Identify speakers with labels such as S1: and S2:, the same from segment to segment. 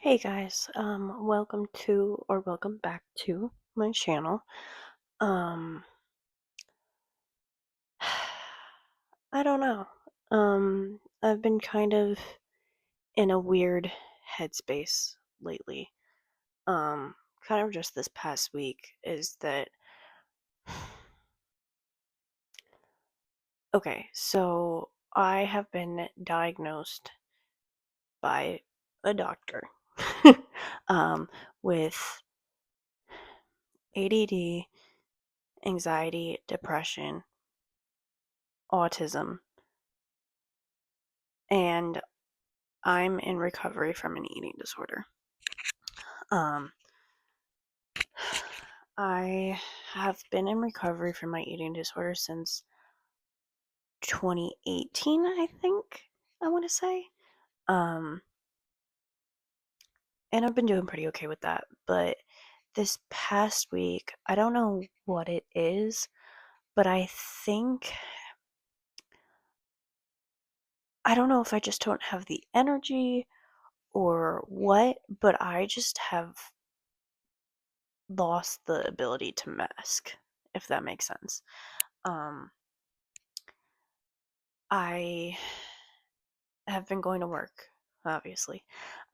S1: Hey guys, welcome to or welcome back to my channel. Um, I don't know. I've been kind of in a weird headspace lately. Kind of just this past week is that okay, so I have been diagnosed by a doctor um with ADD, anxiety, depression, autism, and I'm in recovery from an eating disorder. Um, I have been in recovery from my eating disorder since 2018, I think I want to say. Um, and I've been doing pretty okay with that. But this past week, I don't know what it is, but I don't know if I just don't have the energy or what, but I just have lost the ability to mask, if that makes sense. Um, I have been going to work, obviously.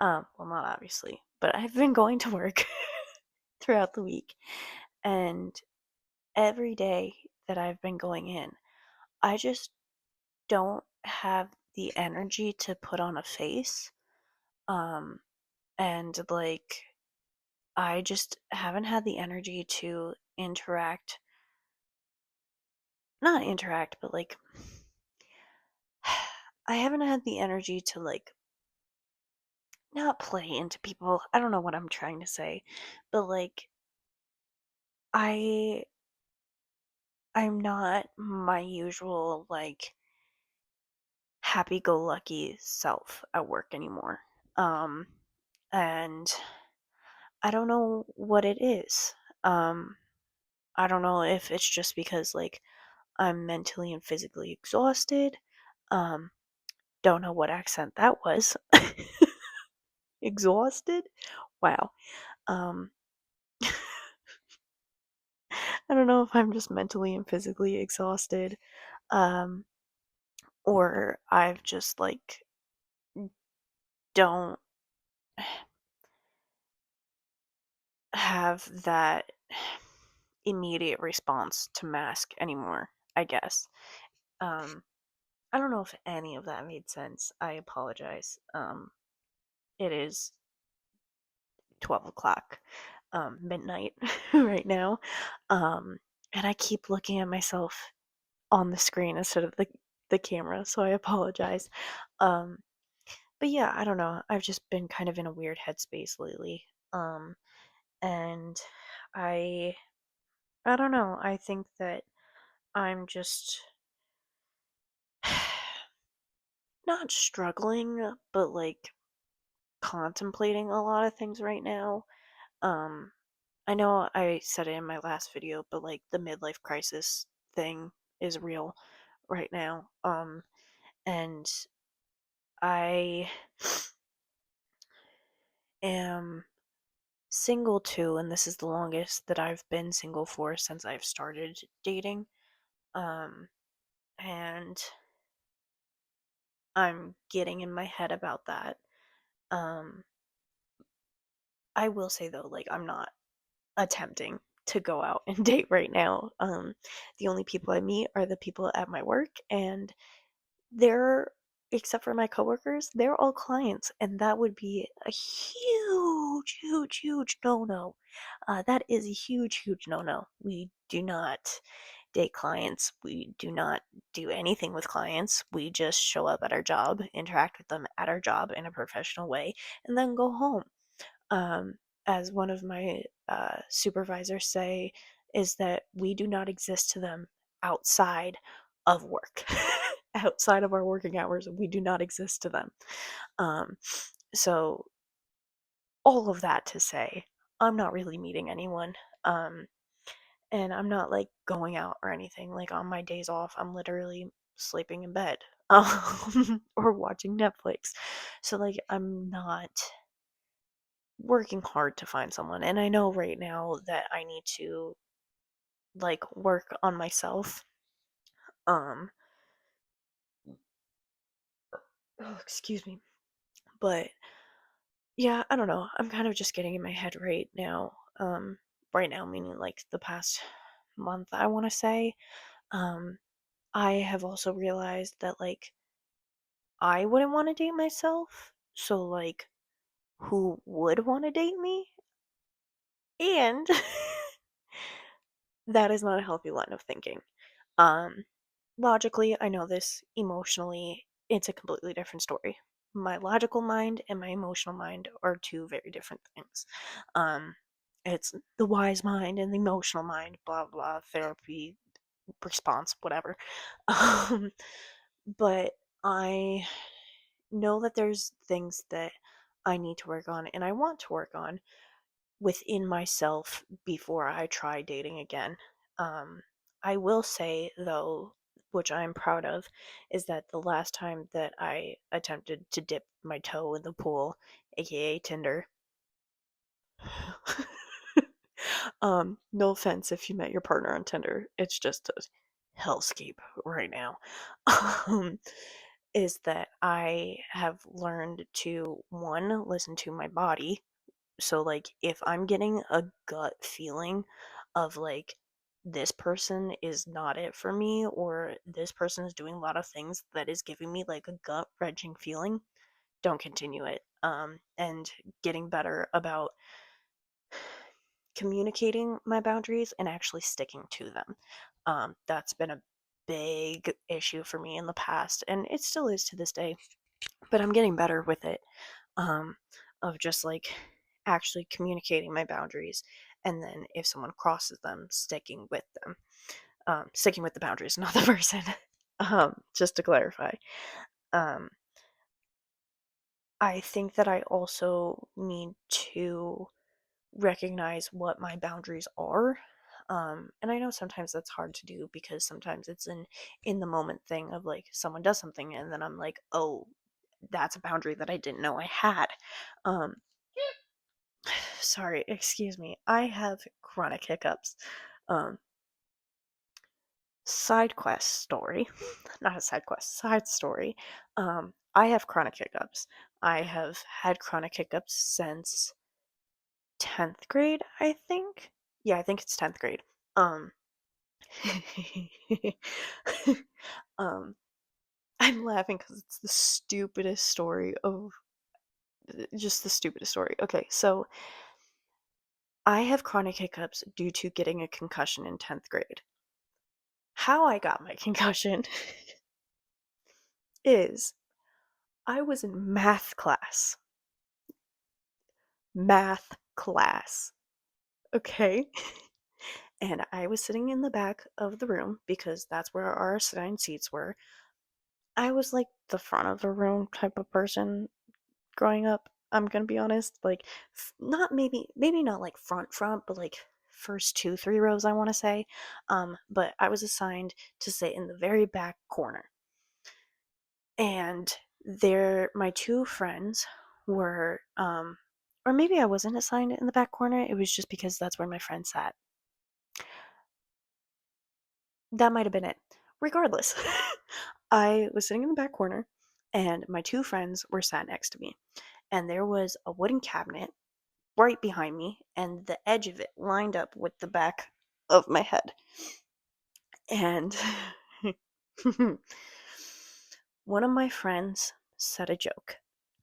S1: Well, not obviously, but I've been going to work throughout the week. And every day that I've been going in, I just don't have the energy to put on a face. Um, and like, I just haven't had the energy to not interact, but like, I haven't had the energy to like not play into people. I don't know what I'm trying to say, but like I I'm not my usual like happy-go-lucky self at work anymore. Um and I don't know what it is. Um I don't know if it's just because like I'm mentally and physically exhausted. Um don't know what accent that was. Exhausted? Wow. Um I don't know if I'm just mentally and physically exhausted. Um or I've just like don't have that immediate response to mask anymore, I guess. Um, I don't know if any of that made sense. I apologize. It is 12 o'clock, midnight right now. Um, and I keep looking at myself on the screen instead of the camera, so I apologize. Um, but yeah, I don't know. I've just been kind of in a weird headspace lately. And I I don't know. I think that I'm just not struggling, but like contemplating a lot of things right now. Um, I know I said it in my last video, but like the midlife crisis thing is real right now. And I am single too, and this is the longest that I've been single for since I've started dating. Um, and I'm getting in my head about that. Um, I will say though, like I'm not attempting to go out and date right now. The only people I meet are the people at my work, and they're, except for my coworkers, they're all clients, and that would be a huge, huge, huge no no. That is a huge, huge no no. We do not date clients. We do not do anything with clients. We just show up at our job, interact with them at our job in a professional way, and then go home. um, as one of my supervisors say, is that we do not exist to them outside of work. Outside of our working hours, we do not exist to them. Um, so, all of that to say, I'm not really meeting anyone. Um, and I'm not like going out or anything. Like on my days off, I'm literally sleeping in bed or watching Netflix. So, like, I'm not working hard to find someone, and I know right now that I need to like work on myself. Um, oh, excuse me. But yeah, I don't know. I'm kind of just getting in my head right now. Right now meaning like the past month, I want to say. Um, I have also realized that like I wouldn't want to date myself. So like who would want to date me? And that is not a healthy line of thinking. Um, Logically, I know this. Emotionally, it's a completely different story. My logical mind and my emotional mind are two very different things. Um, it's the wise mind and the emotional mind, blah blah, therapy, response, whatever. Um, but I know that there's things that I need to work on and I want to work on within myself before I try dating again. Um, I will say, though, which I'm proud of, is that the last time that I attempted to dip my toe in the pool, aka Tinder, no offense if you met your partner on Tinder, it's just a hellscape right now. Um, is that I have learned to one, listen to my body. So, like, if I'm getting a gut feeling of like this person is not it for me, or this person is doing a lot of things that is giving me like a gut wrenching feeling, don't continue it. And getting better about communicating my boundaries and actually sticking to them. That's been a big issue for me in the past, and it still is to this day, but I'm getting better with it. um, of just like actually communicating my boundaries, and then if someone crosses them, sticking with them, sticking with the boundaries, not the person. Just to clarify, um, I think that I also need to recognize what my boundaries are. And I know sometimes that's hard to do because sometimes it's an in the moment thing of like someone does something and then I'm like, oh, that's a boundary that I didn't know I had. Um, Sorry, excuse me. I have chronic hiccups. Um, Side quest story, not a side quest, side story. I have chronic hiccups. I have had chronic hiccups since 10th grade, I think. Yeah, I think it's 10th grade. Um, um, I'm laughing because it's the stupidest story of just the stupidest story. Okay, so I have chronic hiccups due to getting a concussion in 10th grade. How I got my concussion is I was in math class. Math class. Okay? And I was sitting in the back of the room because that's where our assigned seats were. I was like the front of the room type of person growing up. I'm gonna be honest. Like, not maybe not like front, but like first two, three rows, I want to say. But I was assigned to sit in the very back corner. And my two friends were or maybe I wasn't assigned in the back corner, it was just because that's where my friend sat. That might have been it. Regardless, I was sitting in the back corner and my two friends were sat next to me, and there was a wooden cabinet right behind me and the edge of it lined up with the back of my head. And one of my friends said a joke.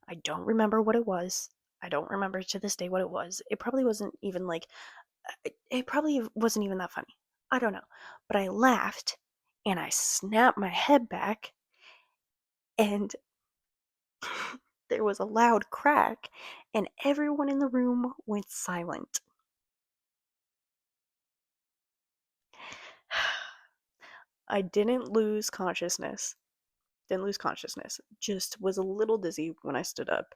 S1: I don't remember what it was. I don't remember to this day what it was. It probably wasn't even like, it probably wasn't even that funny. I don't know. But I laughed and I snapped my head back and there was a loud crack and everyone in the room went silent. I didn't lose consciousness. Didn't lose consciousness. Just was a little dizzy when I stood up.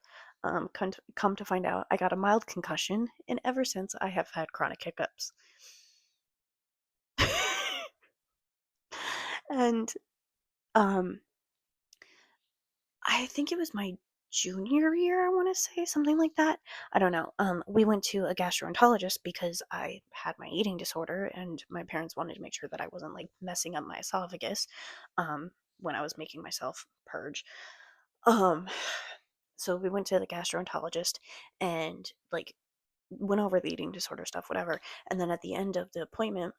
S1: Come to find out, I got a mild concussion, and ever since I have had chronic hiccups. And um, I think it was my junior year, I want to say, something like that. I don't know. We went to a gastroenterologist because I had my eating disorder, and my parents wanted to make sure that I wasn't like messing up my esophagus when I was making myself purge. Um, so we went to the gastroenterologist and like went over the eating disorder stuff, whatever. And then at the end of the appointment,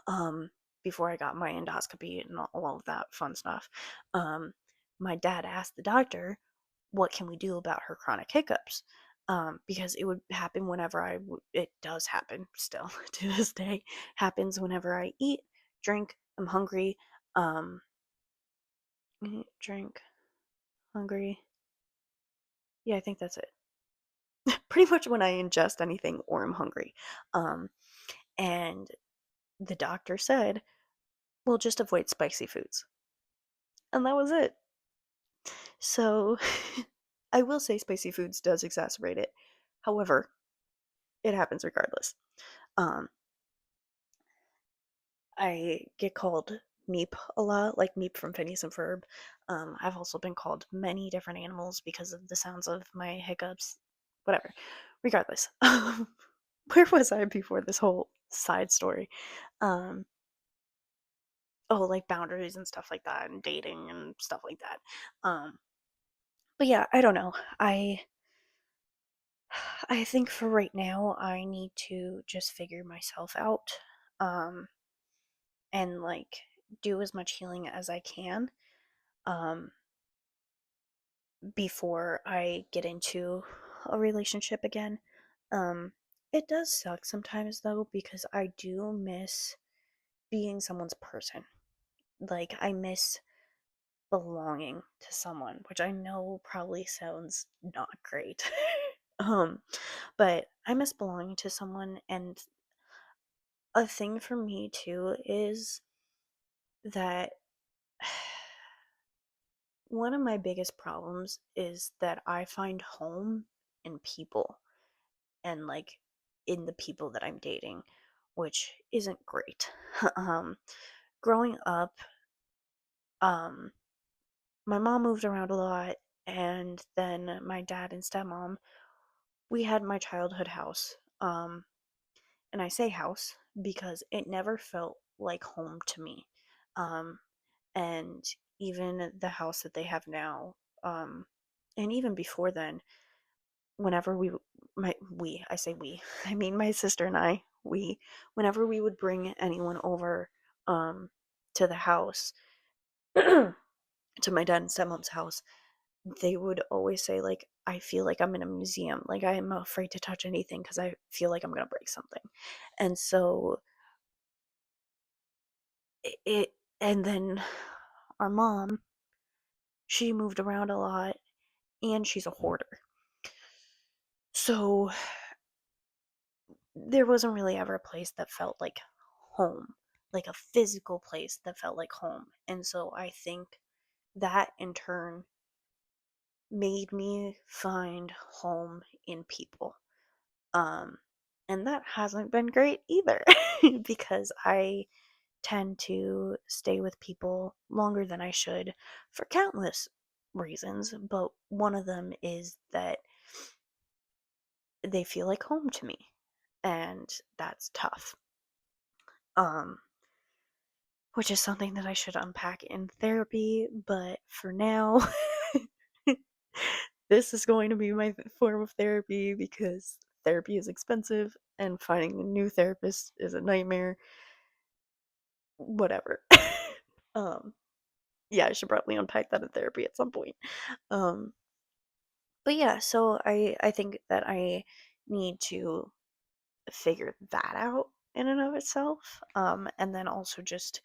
S1: um, before I got my endoscopy and all of that fun stuff, um, my dad asked the doctor, "What can we do about her chronic hiccups?" Because it would happen whenever it does happen still to this day, happens whenever I eat, drink, I'm hungry, eat, drink, hungry. Yeah, I think that's it. Pretty much when I ingest anything or I'm hungry. Um, and the doctor said, well, just avoid spicy foods. And that was it. So I will say spicy foods does exacerbate it. However, it happens regardless. Um, I get called Meep a lot, like Meep from Phineas and Ferb. I've also been called many different animals because of the sounds of my hiccups. Whatever. Regardless. Where was I before this whole side story? Um, oh, like boundaries and stuff like that, and dating and stuff like that. But yeah, I don't know. I think for right now, I need to just figure myself out, um, and like do as much healing as I can, um, before I get into a relationship again. Um, it does suck sometimes though, because I do miss being someone's person. Like, I miss belonging to someone, which I know probably sounds not great. um, but I miss belonging to someone, and a thing for me too is that one of my biggest problems is that I find home in people, and like in the people that I'm dating, which isn't great. um, Growing up, um, my mom moved around a lot, and then my dad and stepmom, we had my childhood house. And I say house because it never felt like home to me. Um, and even the house that they have now, um, and even before then, whenever I say we, I mean my sister and I, whenever we would bring anyone over, to the house, to my dad and stepmom's house, they would always say like, I feel like I'm in a museum, like I am afraid to touch anything because I feel like I'm gonna break something. And so it and then our mom, she moved around a lot, and she's a hoarder. So there wasn't really ever a place that felt like home, like a physical place that felt like home. And so I think that in turn made me find home in people. Um and that hasn't been great either because I tend to stay with people longer than I should for countless reasons, but one of them is that they feel like home to me, and that's tough. Um, which is something that I should unpack in therapy, but for now, this is going to be my form of therapy because therapy is expensive and finding a new therapist is a nightmare. Whatever. um, yeah, I should probably unpack that in therapy at some point. Um, but yeah, so I think that I need to figure that out in and of itself. And then also just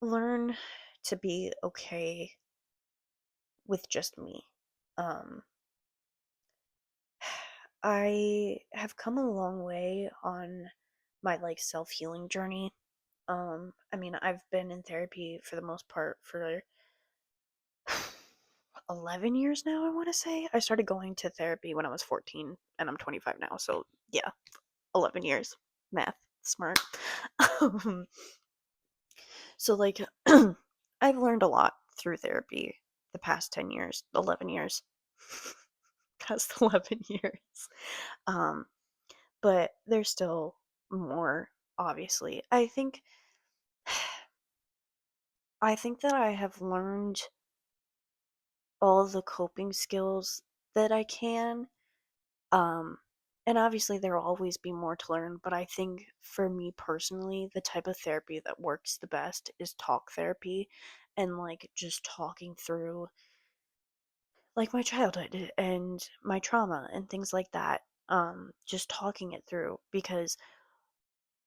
S1: learn to be okay with just me. Um, I have come a long way on my like self-healing journey. I mean, I've been in therapy for the most part for 11 years now, I want to say. I started going to therapy when I was 14 and I'm 25 now. So, yeah, 11 years. Math, smart. Um, so, like, I've learned a lot through therapy the past 10 years, 11 years. Past 11 years. Um, but there's still more, obviously. I think that I have learned all the coping skills that I can. Um, and obviously there will always be more to learn, but I think for me personally, the type of therapy that works the best is talk therapy and like just talking through like my childhood and my trauma and things like that. Just talking it through because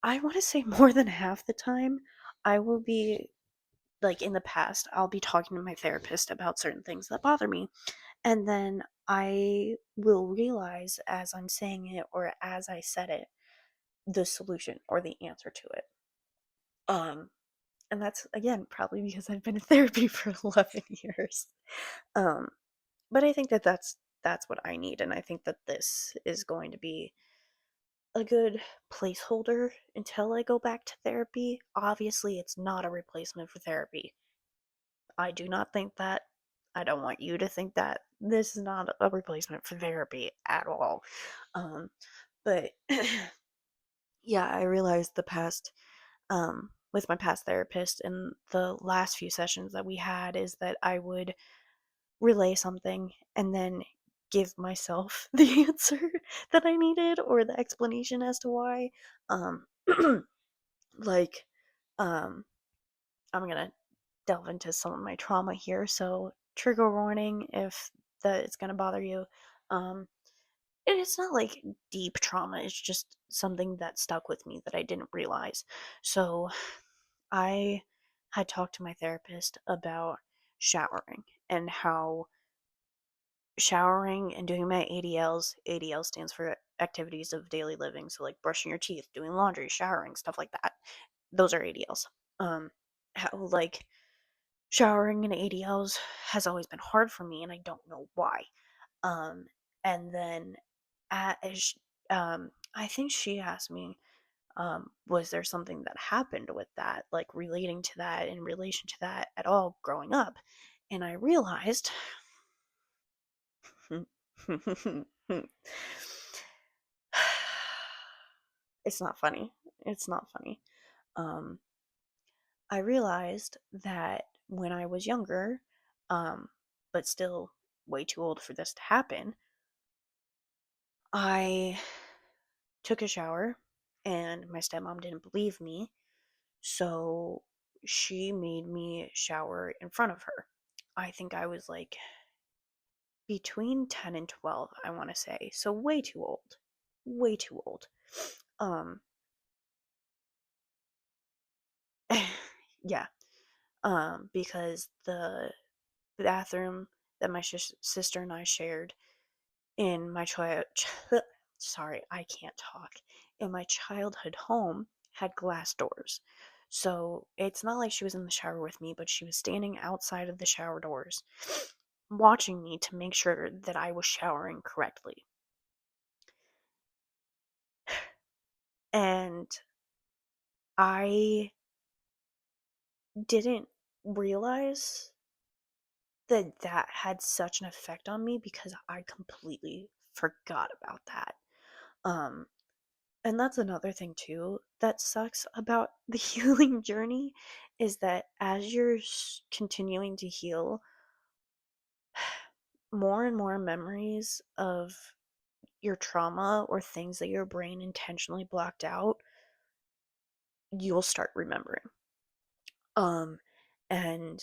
S1: I want to say more than half the time I will be like in the past, I'll be talking to my therapist about certain things that bother me. And then I will realize as I'm saying it or as I said it, the solution or the answer to it. Um, and that's again probably because I've been in therapy for 11 years. Um, but I think that that's what I need, and I think that this is going to be a good placeholder until I go back to therapy. Obviously, it's not a replacement for therapy. I do not think that. I don't want you to think that. This is not a replacement for therapy at all. Um, but yeah, I realized with my past therapist and the last few sessions that we had is that I would relay something and then give myself the answer that I needed or the explanation as to why. Um, like, um, I'm gonna delve into some of my trauma here, so trigger warning if that it's gonna bother you. Um, and it's not like deep trauma, it's just something that stuck with me that I didn't realize. So I had talked to my therapist about showering and how showering and doing my ADL stands for activities of daily living, so like brushing your teeth, doing laundry, showering, stuff like that. Those are ADLs. How like showering in ADLs has always been hard for me and I don't know why. Um and then at, I think she asked me, was there something that happened with that, like relating to that in relation to that at all growing up? And I realized it's not funny. It's not funny. Um, I realized that when I was younger, um, but still way too old for this to happen, I took a shower and my stepmom didn't believe me, so she made me shower in front of her. I think I was like between 10 and 12, I want to say. So way too old. Way too old. Um yeah. Because the bathroom that my sister and I shared in my sorry, I can't talk. In my childhood home had glass doors. So it's not like she was in the shower with me, but she was standing outside of the shower doors watching me to make sure that I was showering correctly. And I didn't realize that that had such an effect on me because I completely forgot about that. Um And that's another thing too that sucks about the healing journey is that as you're continuing to heal, more and more memories of your trauma or things that your brain intentionally blocked out, you'll start remembering. Um and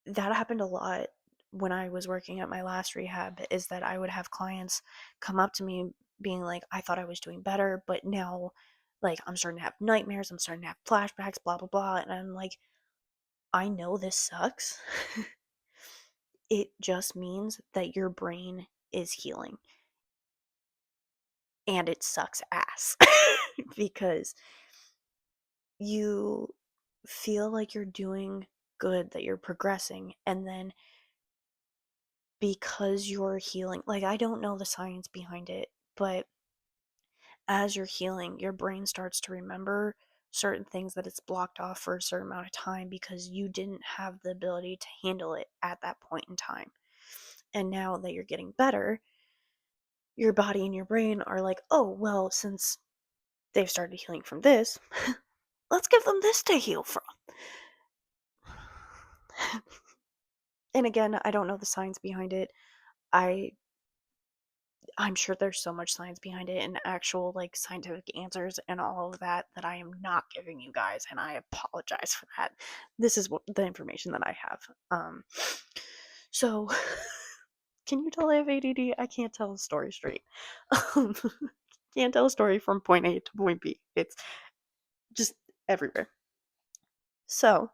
S1: that happened a lot when I was working at my last rehab is that I would have clients come up to me being like, I thought I was doing better, but now like I'm starting to have nightmares, I'm starting to have flashbacks, blah blah blah. And I'm like, I know this sucks. It just means that your brain is healing. And it sucks ass. Because you feel like you're doing good, that you're progressing, and then because you're healing, like I don't know the science behind it, but as you're healing, your brain starts to remember certain things that it's blocked off for a certain amount of time because you didn't have the ability to handle it at that point in time. And now that you're getting better, your body and your brain are like, oh, well, since they've started healing from this, let's give them this to heal from. And again, I don't know the science behind it. I I'm sure there's so much science behind it and actual like scientific answers and all of that that I am not giving you guys, and I apologize for that. This is what the information that I have. So can you tell I have ADD? I can't tell a story straight. Um, can't tell a story from point A to point B. It's just everywhere. So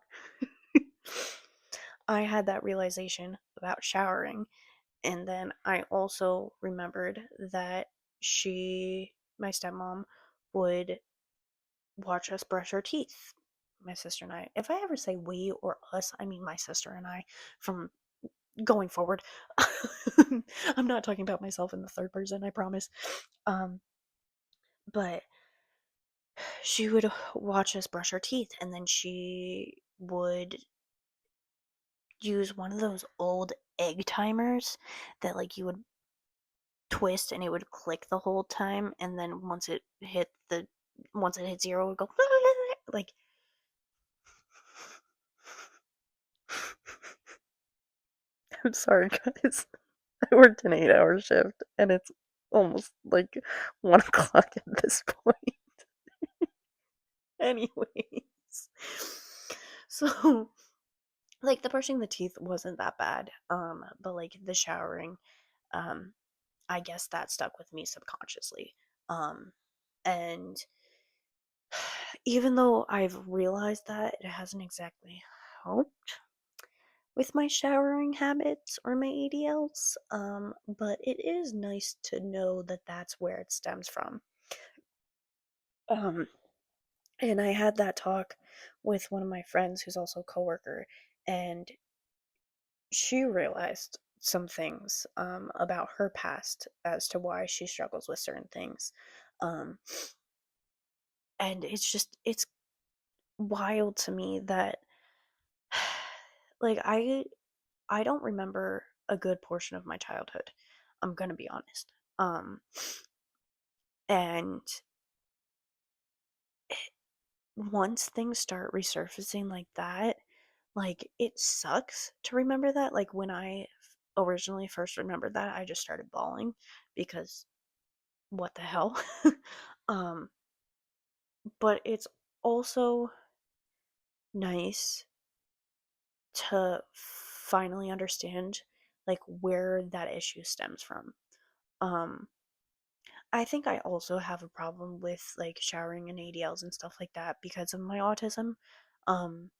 S1: I had that realization about showering, and then I also remembered that my stepmom, would watch us brush our teeth. My sister and I. If I ever say we or us, I mean my sister and I from going forward. I'm not talking about myself in the third person, I promise. Um, but she would watch us brush our teeth, and then she would use one of those old egg timers that like you would twist and it would click the whole time, and then once it hit zero it would go like I'm sorry guys. I worked an 8-hour shift and it's almost like 1 o'clock at this point. Anyways. So like the brushing the teeth wasn't that bad. But like the showering, um, I guess that stuck with me subconsciously. And even though I've realized that it hasn't exactly helped with my showering habits or my ADLs, but it is nice to know that that's where it stems from. Um, and I had that talk with one of my friends who's also a coworker, and she realized some things about her past as to why she struggles with certain things. Um, and it's wild to me that like I don't remember a good portion of my childhood. I'm gonna be honest. And once things start resurfacing like that, like it sucks to remember that. Like when I originally first remembered that, I just started bawling because what the hell? um, but it's also nice to finally understand like where that issue stems from. Um, I think I also have a problem with like showering and ADLs and stuff like that because of my autism. Um,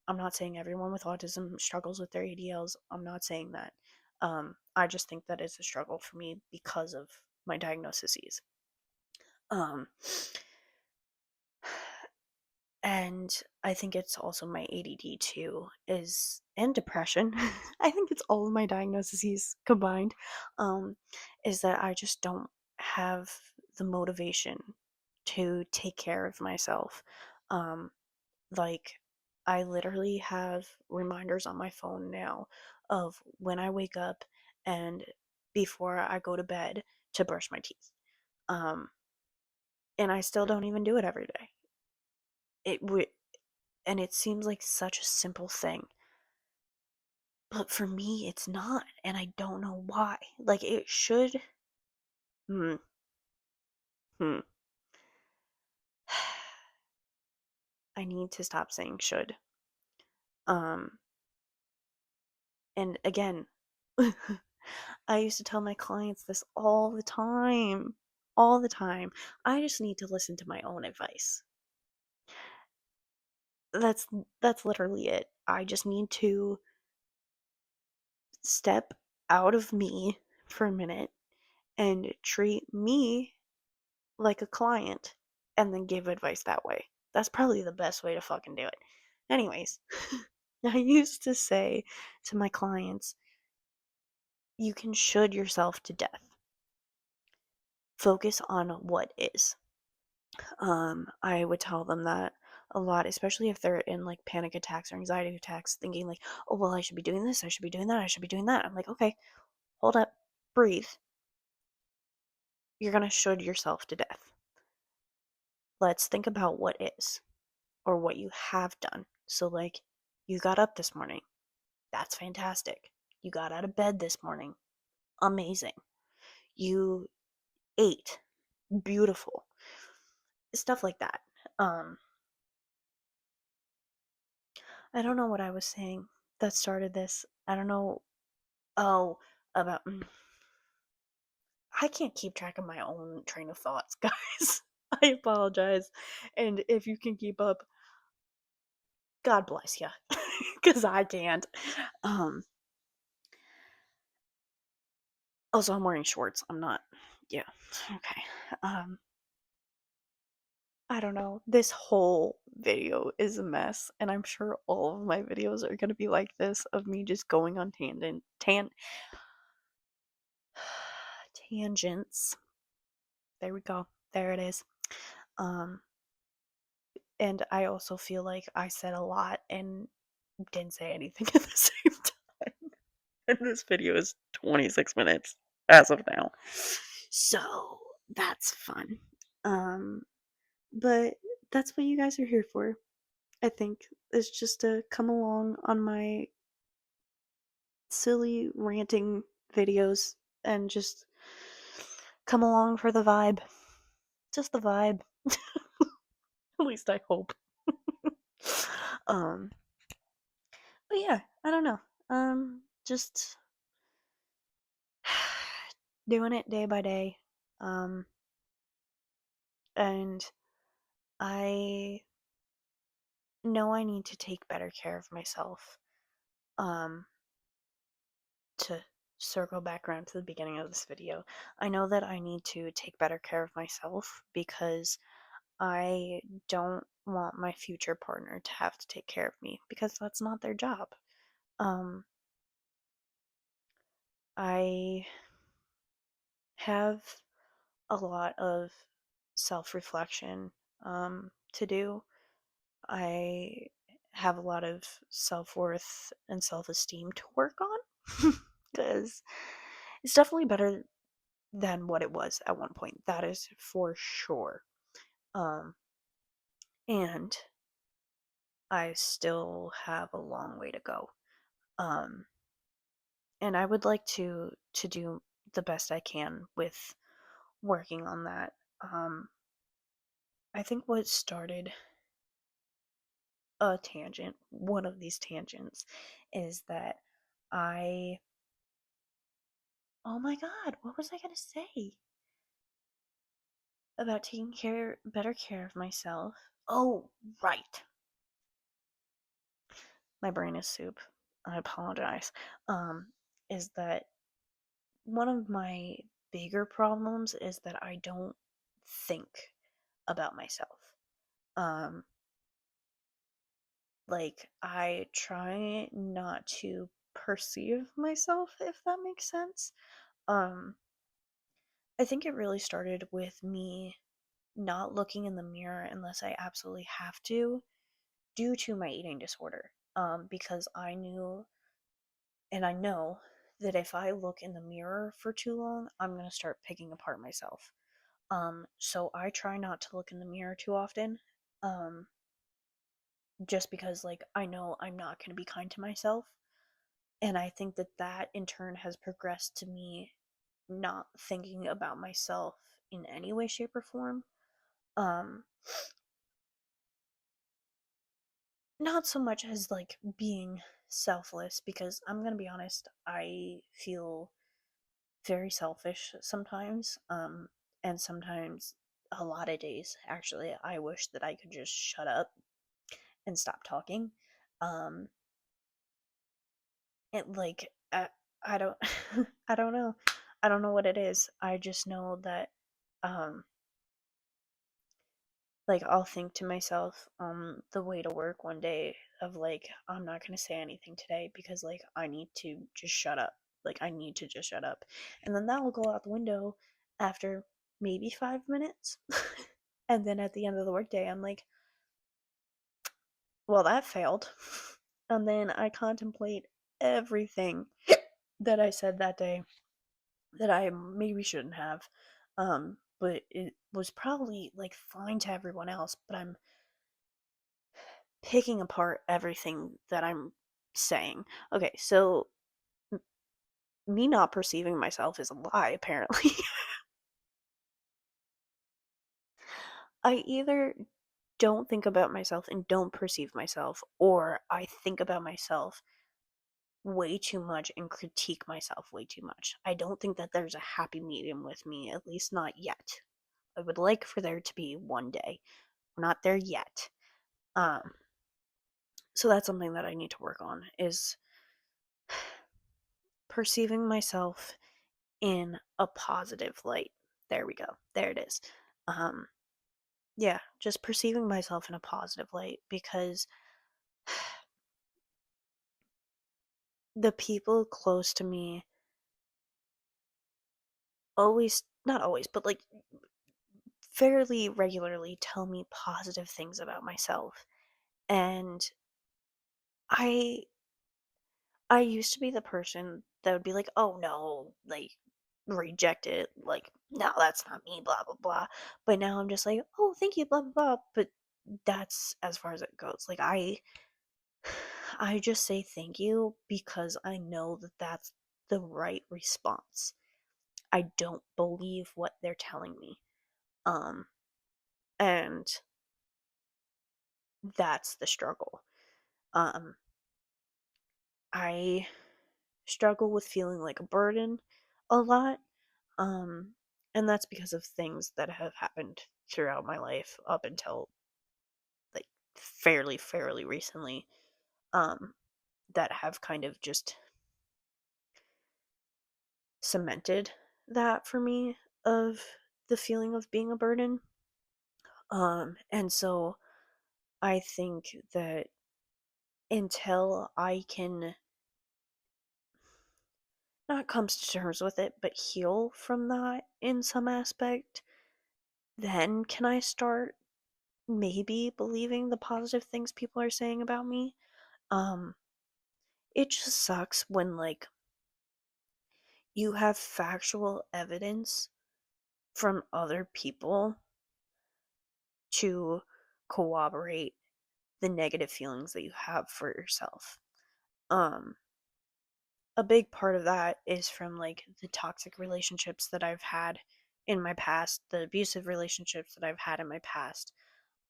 S1: I'm not saying everyone with autism struggles with their ADLs. I'm not saying that. I just think that it's a struggle for me because of my diagnoses. Um, and I think it's also my ADD too, and depression. I think it's all of my diagnoses combined. Um, is that I just don't have the motivation to take care of myself. Um, like I literally have reminders on my phone now of when I wake up and before I go to bed to brush my teeth. Um, and I still don't even do it every day. It would, and it seems like such a simple thing, but for me, it's not, and I don't know why. Like it should. Hmm. Hmm. I need to stop saying should. Um, and again, I used to tell my clients this all the time. All the time. I just need to listen to my own advice. That's that's literally it. I just need to step out of me for a minute and treat me like a client and then give advice that way. That's probably the best way to fucking do it. Anyways, I used to say to my clients, you can should yourself to death. Focus on what is. I would tell them that a lot, especially if they're in like panic attacks or anxiety attacks, thinking like, oh, well, I should be doing this, I should be doing that, I should be doing that. I'm like, okay, hold up, breathe. You're gonna should yourself to death. Let's think about what is or what you have done. So, like, you got up this morning. That's fantastic. You got out of bed this morning. Amazing. You ate. Beautiful. Stuff like that. Um, I don't know what I was saying that started this. I don't know. Oh, about. I can't keep track of my own train of thoughts, guys. I apologize. And if you can keep up, God bless you. Because I can't. Um, Also, I'm wearing shorts. I'm not. Yeah. Okay. Um, I don't know. This whole video is a mess, and I'm sure all of my videos are gonna be like this of me just going on tangents. There we go. There it is. Um, and I also feel like I said a lot and didn't say anything at the same time. And this video is 26 minutes as of now. So that's fun. Um, but that's what you guys are here for. I think is just to come along on my silly ranting videos and just come along for the vibe. Just the vibe. At least I hope. um but yeah, I don't know. Just doing it day by day. Um and I know I need to take better care of myself. Um to circle back around to the beginning of this video, I know that I need to take better care of myself because I don't want my future partner to have to take care of me because that's not their job. Um, I have a lot of self reflection to do. I have a lot of self worth and self esteem to work on because it's definitely better than what it was at one point. That is for sure. Um, and I still have a long way to go. Um, and I would like to do the best I can with working on that. I think what started a tangent, one of these tangents, is that I oh my god, what was I gonna say about taking better care of myself? Oh, right. My brain is soup. I apologize. Um, is that one of my bigger problems is that I don't think about myself. Um, like I try not to perceive myself, if that makes sense. Um, I think it really started with me not looking in the mirror unless I absolutely have to due to my eating disorder. Because I knew and I know that if I look in the mirror for too long, I'm going to start picking apart myself. So I try not to look in the mirror too often. Um, just because like I know I'm not going to be kind to myself. And I think that that in turn has progressed to me not thinking about myself in any way, shape, or form. Um, Not so much as like being selfless, because I'm gonna be honest, I feel very selfish sometimes. And sometimes a lot of days actually I wish that I could just shut up and stop talking. Um, it like I don't I don't know. I don't know what it is. I just know that um like I'll think to myself on the way to work one day of like I'm not going to say anything today because like I need to just shut up. Like I need to just shut up. And then that will go out the window after maybe 5 minutes. And then at the end of the workday, I'm like, well, that failed. And then I contemplate everything that I said that day that I maybe shouldn't have. But it was probably like fine to everyone else, but I'm picking apart everything that I'm saying. Okay, so me not perceiving myself is a lie, apparently. I either don't think about myself and don't perceive myself, or I think about myself way too much and critique myself way too much. I don't think that there's a happy medium with me, at least not yet. I would like for there to be one day. We're not there yet. Um, so that's something that I need to work on is perceiving myself in a positive light. There we go. There it is. Um, yeah, just perceiving myself in a positive light because the people close to me always, not always, but like fairly regularly tell me positive things about myself. And I I used to be the person that would be like, "Oh no," like reject it, like, "No, that's not me, blah blah blah." But now I'm just like, "Oh, thank you, blah blah blah." But that's as far as it goes. Like I just say thank you because I know that that's the right response. I don't believe what they're telling me. Um and that's the struggle. Um I struggle with feeling like a burden a lot. Um, and that's because of things that have happened throughout my life up until like fairly recently. Um, that have kind of just cemented that for me of the feeling of being a burden. And so I think that until I can not come to terms with it, but heal from that in some aspect, then can I start maybe believing the positive things people are saying about me. Um, it just sucks when like you have factual evidence from other people to corroborate the negative feelings that you have for yourself. Um, a big part of that is from like the toxic relationships that I've had in my past, the abusive relationships that I've had in my past.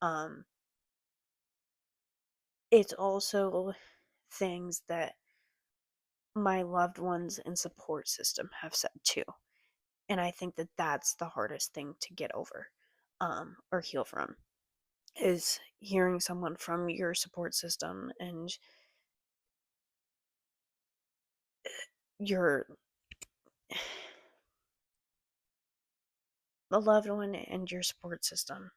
S1: Um, it's also things that my loved ones and support system have said too. And I think that that's the hardest thing to get over, or heal from, is hearing someone from your support system and your the loved one and your support system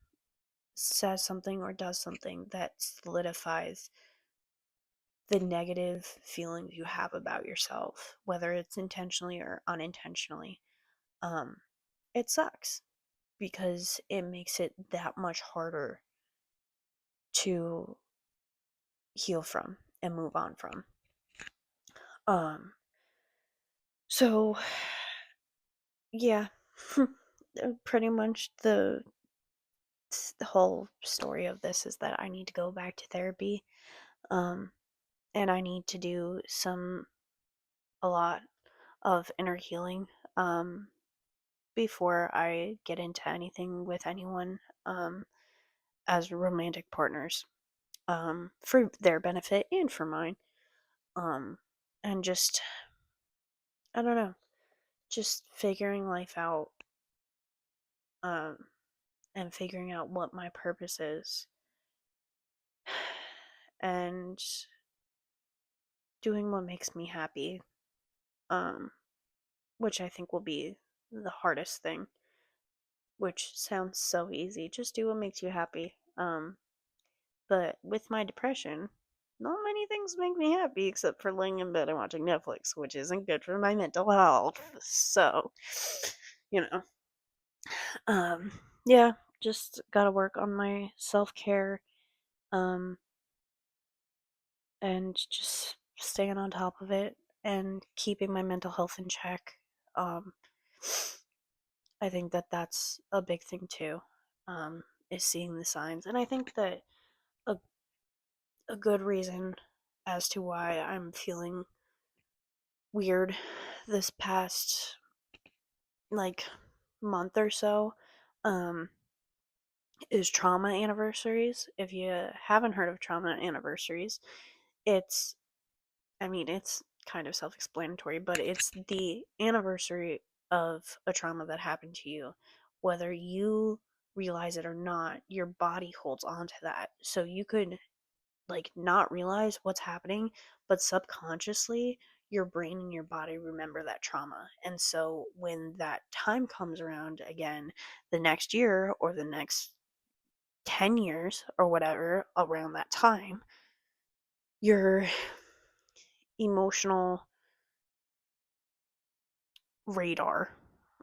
S1: says something or does something that solidifies the negative feelings you have about yourself, whether it's intentionally or unintentionally. Um, it sucks because it makes it that much harder to heal from and move on from. Um, so yeah, pretty much the whole story of this is that I need to go back to therapy, um, and I need to do a lot of inner healing, um, before I get into anything with anyone, as romantic partners, for their benefit and for mine, um, and just I don't know, just figuring life out, um, and figuring out what my purpose is and doing what makes me happy, um, which I think will be the hardest thing, which sounds so easy. Just do what makes you happy. But with my depression, not many things make me happy except for laying in bed and watching Netflix, which isn't good for my mental health. So, you know, um, yeah, just gotta work on my self-care, um, and just staying on top of it and keeping my mental health in check. Um, I think that that's a big thing too, is seeing the signs. And I think that a, a good reason as to why I'm feeling weird this past like month or so, um, is trauma anniversaries. If you haven't heard of trauma anniversaries, it's, I mean, it's kind of self explanatory, but it's the anniversary of a trauma that happened to you. Whether you realize it or not, your body holds on to that. So you could like not realize what's happening, but subconsciously, your brain and your body remember that trauma. And so when that time comes around again, the next year or the next 10 years or whatever around that time, your emotional radar,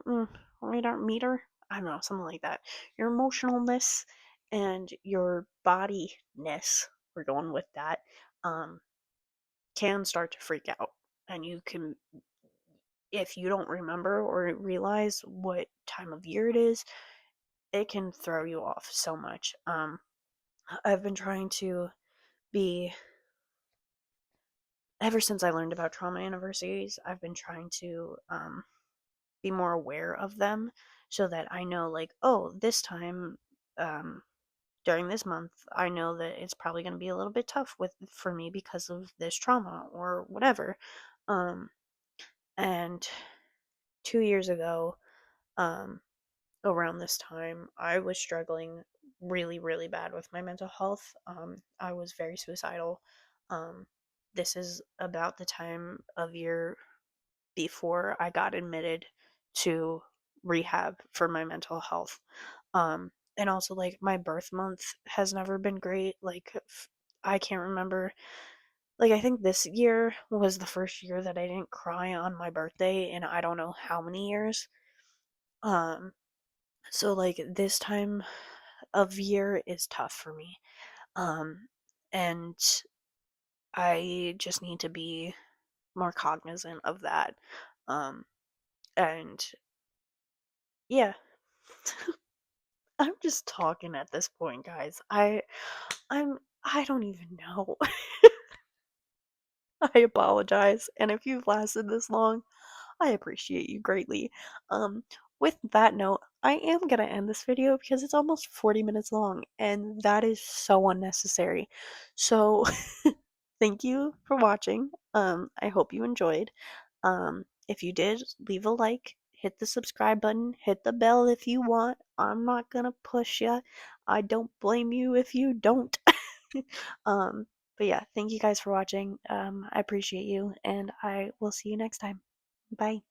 S1: mm, radar meter, I don't know, something like that. Your emotionalness and your bodiness, we're going with that, um, can start to freak out. And you can, if you don't remember or realize what time of year it is, it can throw you off so much. I've been trying to be, ever since I learned about trauma anniversaries, I've been trying to be more aware of them so that I know, like, oh, this time, um, during this month, I know that it's probably going to be a little bit tough with for me because of this trauma or whatever. Um, and 2 years ago, um, around this time, I was struggling really, really bad with my mental health. I was very suicidal. Um, this is about the time of year before I got admitted to rehab for my mental health. And also, like, my birth month has never been great. Like, I can't remember. Like, I think this year was the first year that I didn't cry on my birthday in I don't know how many years. Um, so, like, this time of year is tough for me. Um, and I just need to be more cognizant of that. Um, and yeah, I'm just talking at this point, guys. I don't even know. I apologize. And if you've lasted this long, I appreciate you greatly. Um, with that note, I am gonna end this video because it's almost 40 minutes long, and that is so unnecessary. So, thank you for watching. I hope you enjoyed. If you did, leave a like, hit the subscribe button, hit the bell if you want. I'm not gonna push ya. I don't blame you if you don't. um, but yeah, thank you guys for watching. I appreciate you, and I will see you next time. Bye.